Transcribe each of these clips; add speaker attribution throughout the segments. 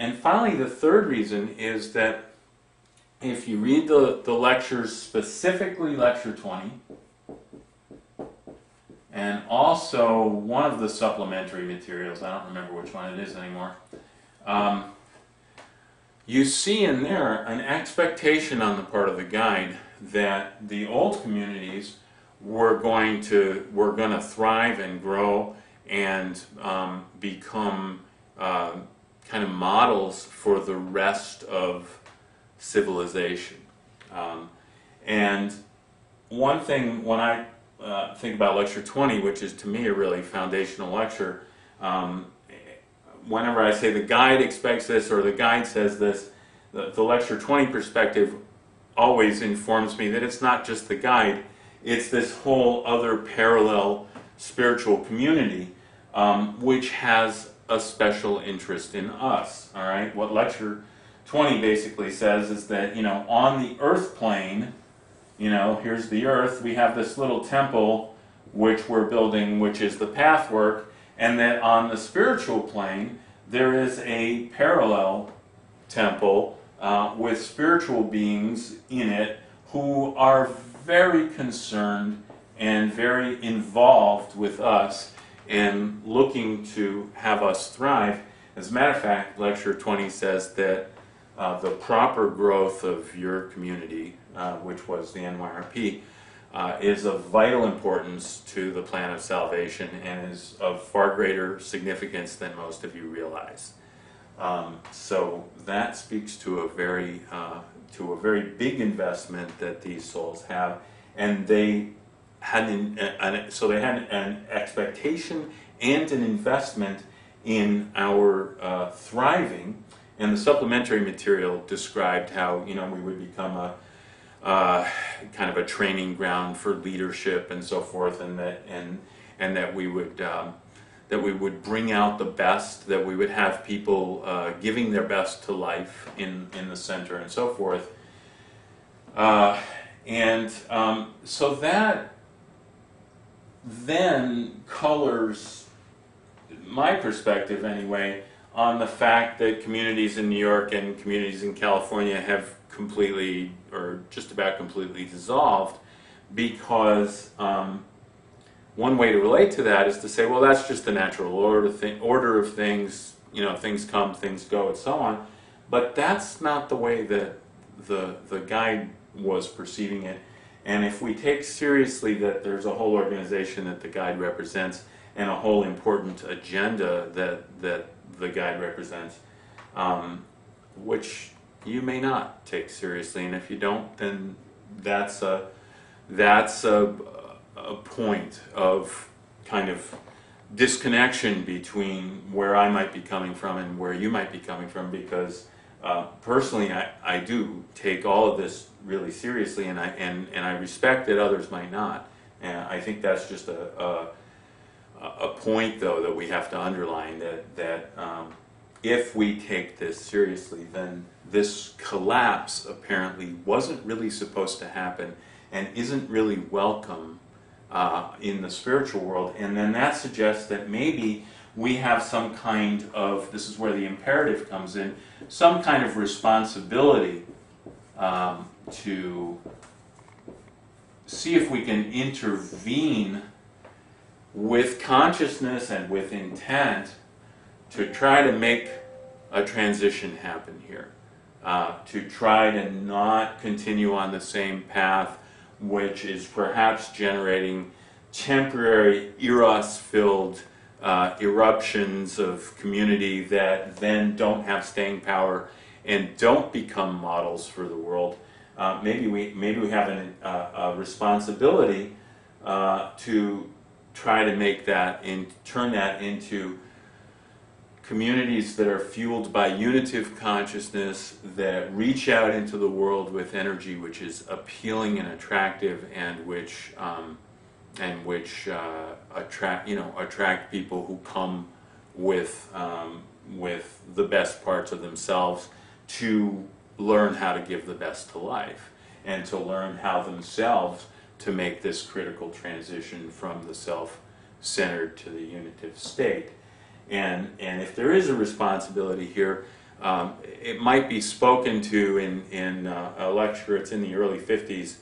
Speaker 1: And finally, the third reason is that if you read the lectures, specifically lecture 20, and also one of the supplementary materials, I don't remember which one it is anymore, you see in there an expectation on the part of the guide that the old communities were going to thrive and grow and become kind of models for the rest of civilization. And one thing, when I think about lecture 20, which is to me a really foundational lecture, whenever I say the guide expects this or the guide says this, the lecture 20 perspective always informs me that it's not just the guide, it's this whole other parallel spiritual community which has a special interest in us. All right, what lecture 20 basically says is that, on the earth plane, here's the earth, we have this little temple which we're building, which is the Pathwork, and that on the spiritual plane there is a parallel temple with spiritual beings in it who are very concerned and very involved with us and looking to have us thrive. As a matter of fact, lecture 20 says that the proper growth of your community, which was the NYRP, is of vital importance to the plan of salvation and is of far greater significance than most of you realize. So that speaks to a very big investment that these souls have, and they had an expectation and an investment in our thriving. And the supplementary material described how we would become a kind of a training ground for leadership and so forth, and that we would bring out the best, that we would have people giving their best to life in the center and so forth. So that then colors my perspective anyway on the fact that communities in New York and communities in California have completely or just about completely dissolved, because one way to relate to that is to say, well, that's just the natural order of things, things come, things go, and so on. But that's not the way that the guide was perceiving it. And if we take seriously that there's a whole organization that the guide represents and a whole important agenda that the guide represents, which you may not take seriously, and if you don't, then that's a point of kind of disconnection between where I might be coming from and where you might be coming from, because personally I do take all of this really seriously, and I respect that others might not, and I think that's just a point though that we have to underline, that if we take this seriously, then this collapse apparently wasn't really supposed to happen and isn't really welcome in the spiritual world. And then that suggests that maybe we have some kind of, this is where the imperative comes in, some kind of responsibility to see if we can intervene with consciousness and with intent to try to make a transition happen here, to try to not continue on the same path, which is perhaps generating temporary eros-filled eruptions of community that then don't have staying power and don't become models for the world. Maybe we have a responsibility to try to make that and turn that into communities that are fueled by unitive consciousness, that reach out into the world with energy which is appealing and attractive, and which attract people who come with the best parts of themselves to learn how to give the best to life, and to learn how themselves to make this critical transition from the self-centered to the unitive state. And if there is a responsibility here, It might be spoken to in a lecture, it's in the early 50s,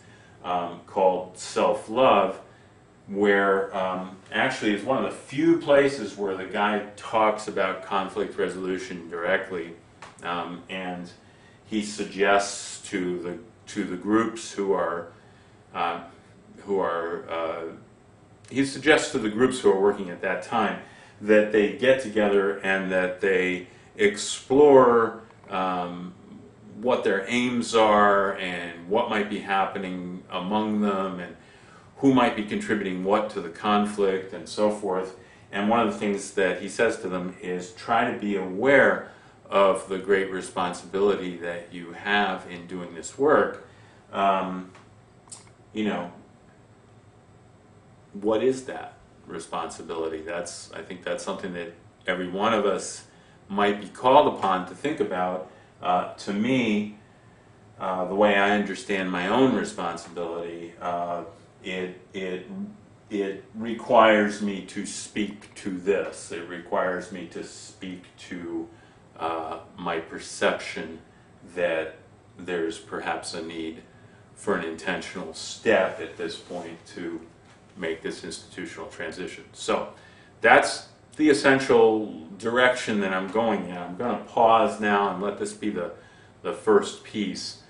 Speaker 1: called Self-Love, where actually is one of the few places where the guy talks about conflict resolution directly, and he suggests to the groups who are he suggests to the groups who are working at that time that they get together and that they explore what their aims are and what might be happening among them and who might be contributing what to the conflict and so forth. And one of the things that he says to them is try to be aware of the great responsibility that you have in doing this work. You know, what is that responsibility? I think that's something that every one of us might be called upon to think about. To me, the way I understand my own responsibility, it requires me to speak to this. It requires me to speak to my perception that there's perhaps a need for an intentional step at this point to make this institutional transition. So that's the essential direction that I'm going in. I'm going to pause now and let this be the first piece.